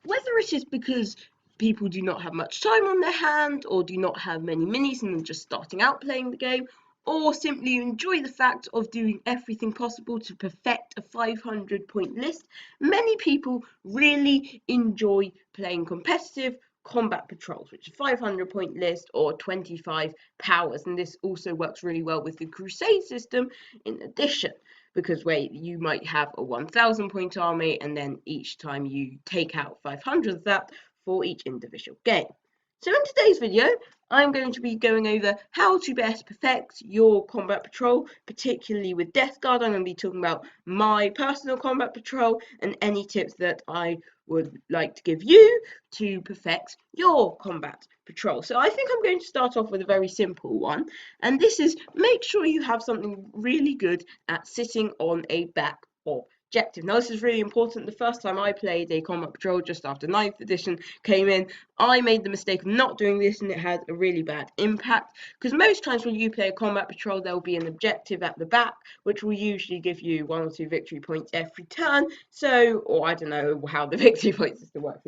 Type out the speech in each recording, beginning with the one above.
whether it is because people do not have much time on their hand or do not have many minis and they're just starting out playing the game, or simply you enjoy the fact of doing everything possible to perfect a 500-point list, many people really enjoy playing competitive combat patrols, which is a 500-point list or 25 powers, and this also works really well with the crusade system in addition, because you might have a 1,000-point army and then each time you take out 500 of that for each individual game. So in today's video, I'm going to be going over how to best perfect your combat patrol, particularly with Death Guard. I'm going to be talking about my personal combat patrol and any tips that I would like to give you to perfect your combat patrol. So I think I'm going to start off with a very simple one, and this is make sure you have something really good at sitting on a back objective. Now this is really important. The first time I played a combat patrol just after 9th edition came in, I made the mistake of not doing this and it had a really bad impact, because most times when you play a combat patrol there will be an objective at the back which will usually give you 1 or 2 victory points every turn. So, or I don't know how the victory points system works,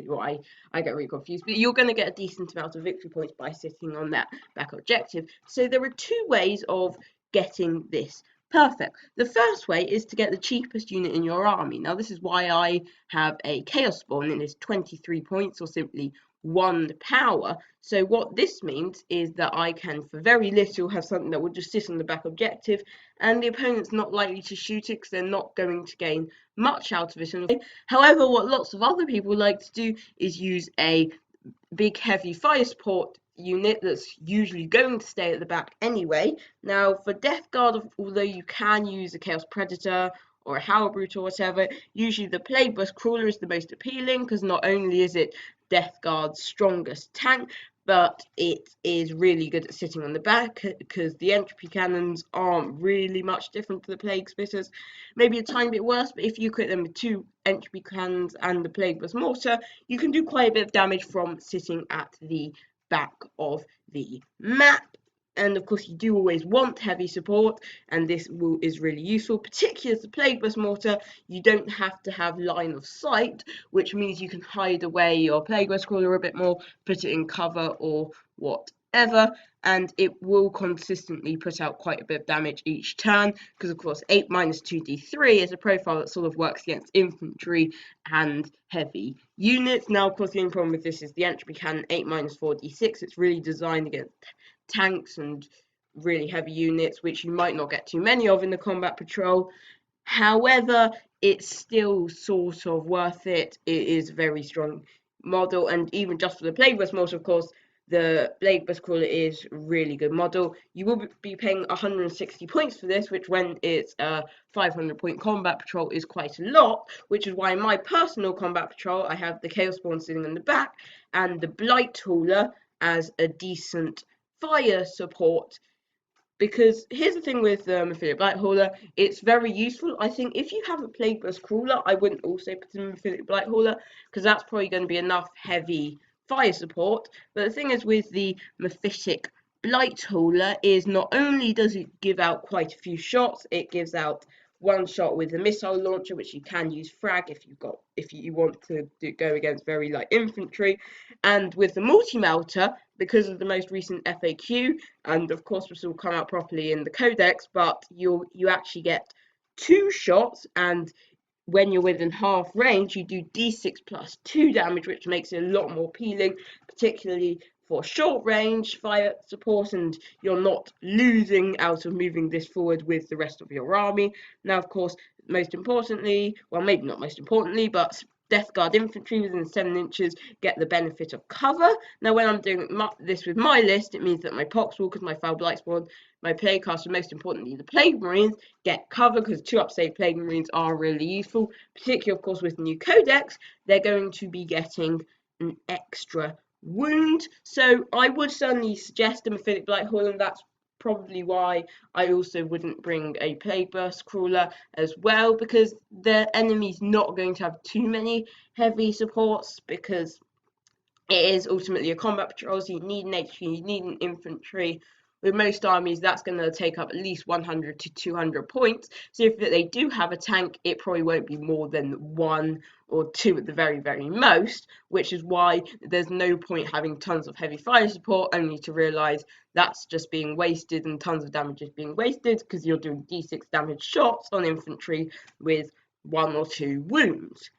I get really confused, but you're going to get a decent amount of victory points by sitting on that back objective. So there are 2 ways of getting this perfect. The first way is to get the cheapest unit in your army. Now this is why I have a chaos spawn and it's 23 points or simply 1 power. So what this means is that I can for very little have something that will just sit on the back objective and the opponent's not likely to shoot it because they're not going to gain much out of it. However, what lots of other people like to do is use a big heavy fire support unit that's usually going to stay at the back anyway. Now for Death Guard, although you can use a Chaos Predator or a Howlbrute or whatever, usually the Plague Bus Crawler is the most appealing because not only is it Death Guard's strongest tank, but it is really good at sitting on the back because the entropy cannons aren't really much different to the Plague Spitters. Maybe a tiny bit worse, but if you equip them with 2 entropy cannons and the Plague Bus Mortar, you can do quite a bit of damage from sitting at the back of the map. And of course you do always want heavy support, and this is really useful, particularly as the Plague Bus Mortar. You don't have to have line of sight, which means you can hide away your Plague Bus Crawler a bit more, put it in cover or whatever, and it will consistently put out quite a bit of damage each turn, because of course 8 minus 2d3 is a profile that sort of works against infantry and heavy units. Now of course the only problem with this is the entropy cannon 8 minus 4d6. It's really designed against tanks and really heavy units, which you might not get too many of in the combat patrol. However, it's still sort of worth it. It is a very strong model, and even just for the Plague Bus Mortar, of course, the Plague Bus Crawler is a really good model. You will be paying 160 points for this, which when it's a 500-point combat patrol is quite a lot, which is why in my personal combat patrol I have the Chaos Spawn sitting in the back and the Blight Hauler as a decent fire support. Because here's the thing with Affiliate Blight Hauler, it's very useful. I think if you have a Plague Bus Crawler, I wouldn't also put in Affiliate Blight Hauler, because that's probably going to be enough heavy fire support. But the thing is with the Mephitic Blight Hauler is not only does it give out quite a few shots, it gives out 1 shot with a missile launcher, which you can use frag if you want to go against very light infantry, and with the multi-melter, because of the most recent FAQ, and of course this will come out properly in the codex, but you actually get 2 shots, and when you're within half range you do d6 plus 2 damage, which makes it a lot more appealing, particularly for short range fire support, and you're not losing out of moving this forward with the rest of your army. Now of course, most importantly, well maybe not most importantly, but Death Guard infantry within 7 inches get the benefit of cover. Now when I'm doing this with my list, it means that my Poxwalkers, my Foul Blight Spawn, my Plaguecaster, and most importantly the Plague Marines get cover, because 2 upsave Plague Marines are really useful, particularly of course with the new codex. They're going to be getting an extra wound, so I would certainly suggest a Mephitic Blight Hauler, and that's probably why I also wouldn't bring a Plague Bus Crawler as well, because the enemy's not going to have too many heavy supports, because it is ultimately a combat patrol, so you need an HQ, you need an infantry, with most armies that's going to take up at least 100 to 200 points. So if they do have a tank, it probably won't be more than 1 or 2 at the very most, which is why there's no point having tons of heavy fire support, only to realise that's just being wasted and tons of damage is being wasted because you're doing d6 damage shots on infantry with 1 or 2 wounds.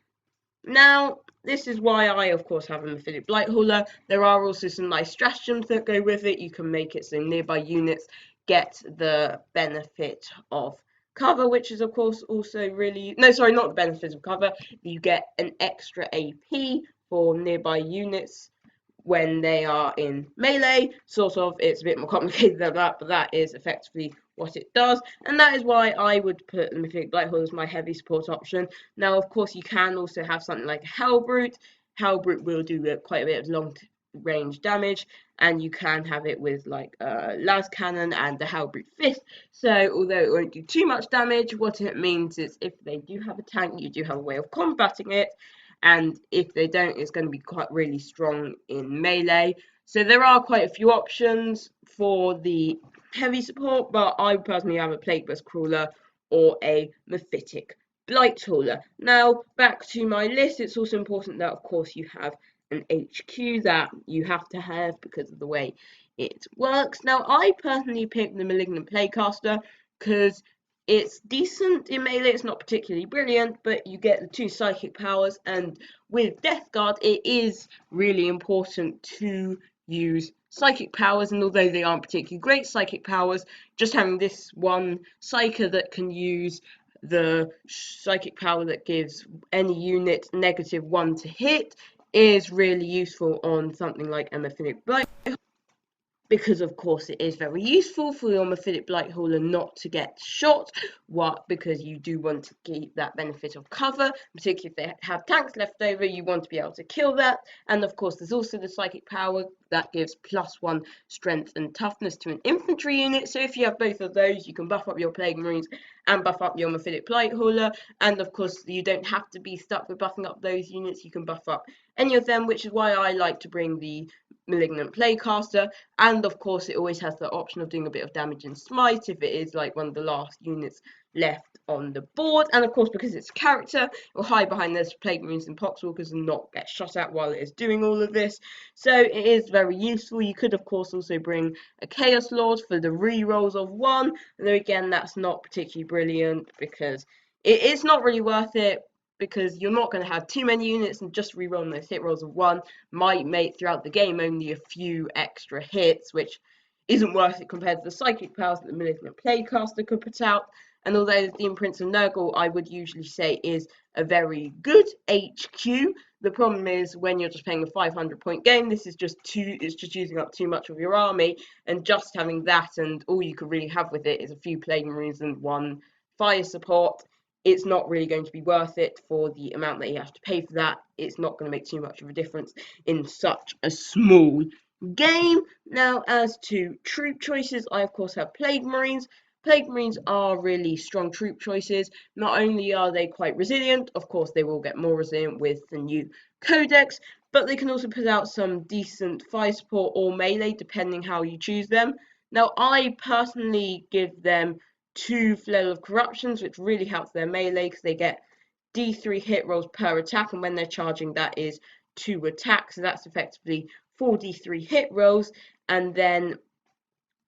Now, this is why I, of course, have a Mephitic Blight Hauler. There are also some nice stratagems that go with it. You can make it so nearby units get the benefit of cover, which is, of course, also really... No, sorry, not the benefit of cover. You get an extra AP for nearby units when they are in melee. Sort of, it's a bit more complicated than that, but that is effectively what it does, and that is why I would put the Mephitic Blight Hauler as my heavy support option. Now, of course, you can also have something like Hellbrute. Hellbrute will do quite a bit of long range damage, and you can have it with like las cannon and the Hellbrute fist. So although it won't do too much damage, what it means is if they do have a tank, you do have a way of combating it, and if they don't, it's going to be quite really strong in melee. So there are quite a few options for the heavy support, but I personally have a Plague Burst Crawler or a Mephitic Blight Hauler. Now, back to my list, it's also important that, of course, you have an HQ that you have to have because of the way it works. Now, I personally picked the Malignant Plaguecaster because it's decent in melee, it's not particularly brilliant, but you get the 2 psychic powers, and with Death Guard, it is really important to use psychic powers, and although they aren't particularly great psychic powers, just having this one psyker that can use the psychic power that gives any unit -1 to hit is really useful on something like a Mephitic Blight, because of course it is very useful for your Mephitic Blight Hauler not to get shot. What? Because you do want to keep that benefit of cover, particularly if they have tanks left over, you want to be able to kill that. And of course there's also the psychic power that gives +1 strength and toughness to an infantry unit. So if you have both of those, you can buff up your Plague Marines and buff up your Mephitic Blight Hauler. And of course you don't have to be stuck with buffing up those units, you can buff up any of them, which is why I like to bring the Malignant Plaguecaster. And of course it always has the option of doing a bit of damage in Smite if it is like one of the last units left on the board. And of course, because it's a character, it will hide behind those Plague Marines and Poxwalkers and not get shot at while it is doing all of this. So it is very useful. You could of course also bring a Chaos Lord for the re-rolls of 1, though again that's not particularly brilliant because it's not really worth it, because you're not going to have too many units, and just re-rolling those hit rolls of 1 might make throughout the game only a few extra hits, which isn't worth it compared to the psychic powers that the Malignant Plaguecaster could put out. And although the Demon Prince of Nurgle, I would usually say, is a very good HQ, the problem is when you're just playing a 500-point game, this is it's just using up too much of your army, and just having that and all you could really have with it is a few Plague Marines and 1 fire support. It's not really going to be worth it for the amount that you have to pay for that. It's not going to make too much of a difference in such a small game. Now, as to troop choices, I of course have Plague Marines. Plague Marines are really strong troop choices. Not only are they quite resilient, of course they will get more resilient with the new codex, but they can also put out some decent fire support or melee depending how you choose them. Now, I personally give them 2 Flail of Corruptions, which really helps their melee because they get D3 hit rolls per attack, and when they're charging that is 2 attacks, so that's effectively 4d3 hit rolls, and then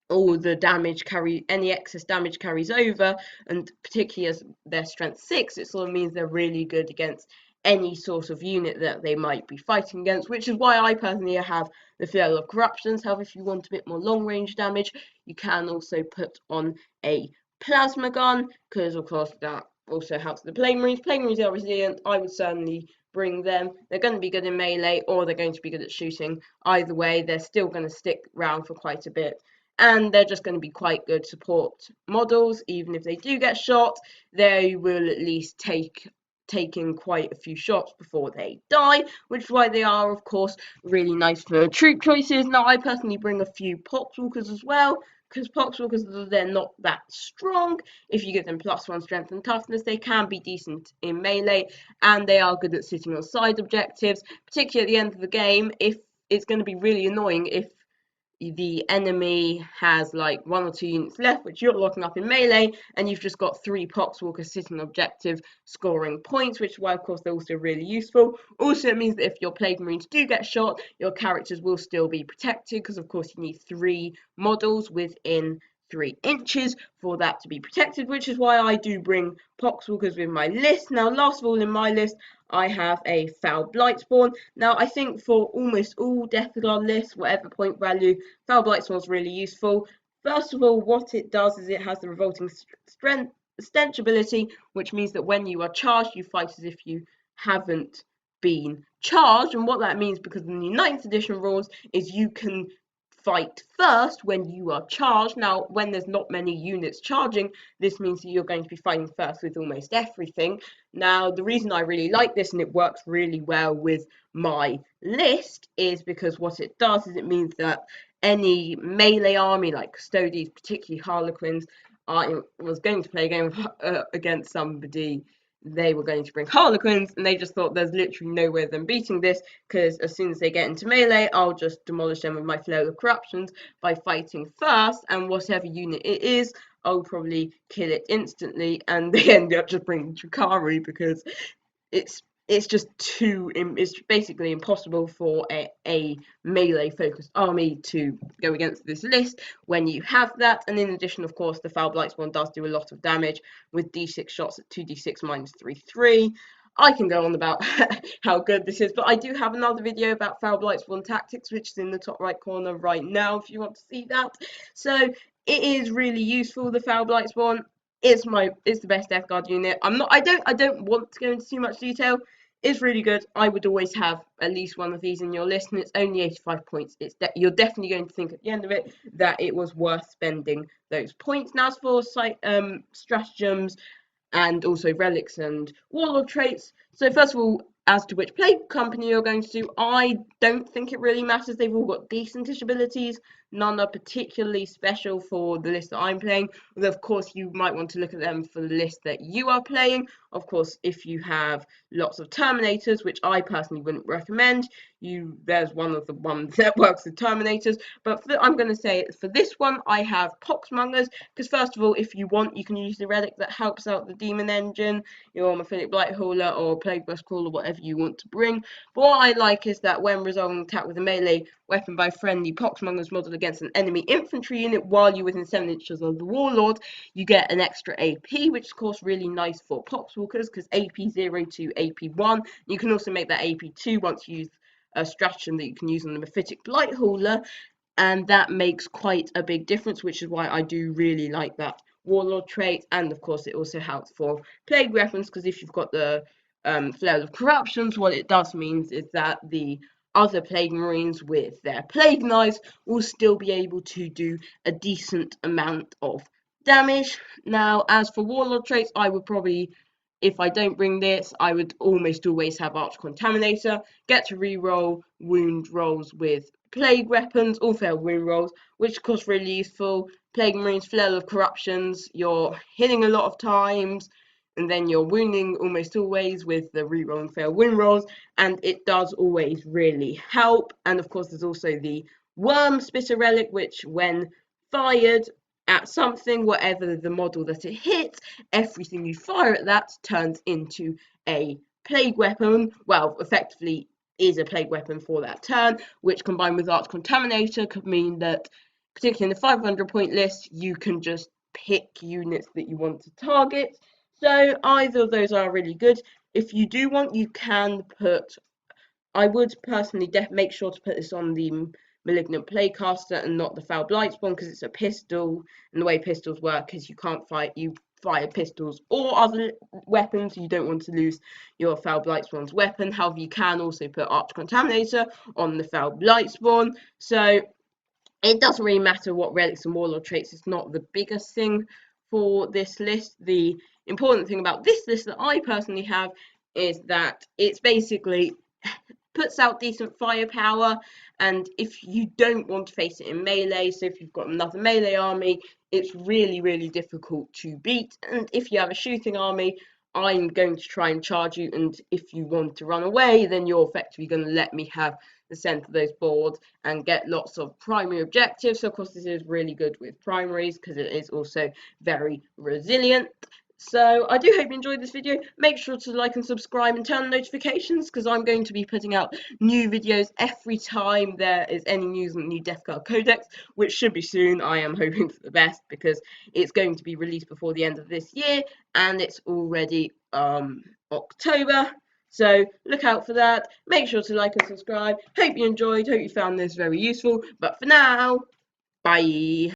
all the damage any excess damage carries over, and particularly as they're strength 6, it sort of means they're really good against any sort of unit that they might be fighting against, which is why I personally have the Flail of Corruptions. However, if you want a bit more long range damage, you can also put on a Plasma Gun, because of course that also helps the Plague Marines. Plague Marines are resilient. I would certainly bring them. They're going to be good in melee, or they're going to be good at shooting. Either way, they're still going to stick around for quite a bit, and they're just going to be quite good support models. Even if they do get shot, they will at least take in quite a few shots before they die, which is why they are of course really nice for troop choices. Now, I personally bring a few Poxwalkers as well, because Poxwalkers, they're not that strong. If you give them +1 strength and toughness, they can be decent in melee, and they are good at sitting on side objectives, particularly at the end of the game. If it's going to be really annoying if the enemy has like 1 or 2 units left, which you're locking up in melee, and you've just got 3 Poxwalkers sitting on objective scoring points, which is why, of course, they're also really useful. Also, it means that if your Plague Marines do get shot, your characters will still be protected, because, of course, you need 3 models within 3 inches for that to be protected, which is why I do bring Poxwalkers with my list. Now, last of all in my list, I have a Foul Blightspawn. Now, I think for almost all Death Guard lists, whatever point value, Foul Blightspawn is really useful. First of all, what it does is it has the Revolting Stench ability, which means that when you are charged, you fight as if you haven't been charged. And what that means, because of the new 9th edition rules, is you can fight first when you are charged. Now, when there's not many units charging, this means that you're going to be fighting first with almost everything. Now, the reason I really like this, and it works really well with my list, is because what it does is it means that any melee army, like Custodies, particularly Harlequins, I was going to play a game against somebody. They were going to bring Harlequins, and they just thought there's literally no way of them beating this, because as soon as they get into melee, I'll just demolish them with my Flail of Corruptions by fighting first, and whatever unit it is, I'll probably kill it instantly, and they end up just bringing Chikari, because it's just it's basically impossible for a melee focused army to go against this list when you have that. And in addition, of course, the Foul Blightspawn does do a lot of damage with d6 shots at 2d6 minus 3/3. I can go on about how good this is, but I do have another video about Foul Blightspawn tactics, which is in the top right corner right now if you want to see that. So it is really useful, the Foul Blightspawn. It's the best Death Guard unit. I don't want to go into too much detail. It's really good. I would always have at least one of these in your list, and it's only 85 points. You're definitely going to think at the end of it that it was worth spending those points. Now, as for stratagems and also relics and warlord traits. So first of all, as to which plague company you're going to do, I don't think it really matters. They've all got decentish abilities. None are particularly special for the list that I'm playing. Although, of course, you might want to look at them for the list that you are playing. Of course, if you have lots of Terminators, which I personally wouldn't recommend, there's one of the ones that works with Terminators. But I'm going to say for this one, I have Poxmongers, because first of all, if you want, you can use the relic that helps out the Demon Engine, your Mephilic Blighthauler or Plague Burst Crawler, whatever you want to bring. But what I like is that when resolving attack with a melee weapon by friendly Poxmongers model against an enemy infantry unit while you're within 7 inches of the Warlord, you get an extra AP, which is of course really nice for Poxwalkers, because AP 0 to AP 1. You can also make that AP 2 once you use a stratagem that you can use on the Mephilic Blighthauler, and that makes quite a big difference, which is why I do really like that Warlord trait. And of course it also helps for plague weapons, because if you've got the Flail of Corruptions, what it does means is that the other Plague Marines with their Plague Knives will still be able to do a decent amount of damage. Now, as for Warlord traits, I would probably, if I don't bring this, I would almost always have Arch Contaminator, get to reroll wound rolls with plague weapons, all failed wound rolls, which of course really useful. Plague Marines, Flail of Corruptions, you're hitting a lot of times, and then you're wounding almost always with the reroll and failed wound rolls, and it does always really help. And of course there's also the Worm Spitter relic, which when fired at something, whatever the model that it hits, everything you fire at that turns into a plague weapon. Well, effectively is a plague weapon for that turn, which combined with Arch Contaminator could mean that, particularly in the 500 point list, you can just pick units that you want to target. So either of those are really good. If you do want, you can put, I would personally make sure to put this on the Malignant Playcaster and not the Foul Blightspawn, because it's a pistol, and the way pistols work is you fire pistols or other weapons. You don't want to lose your Foul Blightspawn's weapon. However, you can also put Arch Contaminator on the Foul Blightspawn. So it doesn't really matter what relics and warlord traits. It's not the biggest thing for this list. The important thing about this list that I personally have is that it's basically puts out decent firepower, and if you don't want to face it in melee, so if you've got another melee army, it's really difficult to beat. And if you have a shooting army, I'm going to try and charge you, and if you want to run away, then you're effectively going to let me have the centre of those boards and get lots of primary objectives. So of course this is really good with primaries because it is also very resilient. So I do hope you enjoyed this video. Make sure to like and subscribe and turn on notifications, because I'm going to be putting out new videos every time there is any news on the new Death Guard Codex, which should be soon. I am hoping for the best, because it's going to be released before the end of this year, and it's already October. So look out for that. Make sure to like and subscribe. Hope you enjoyed. Hope you found this very useful. But for now, bye.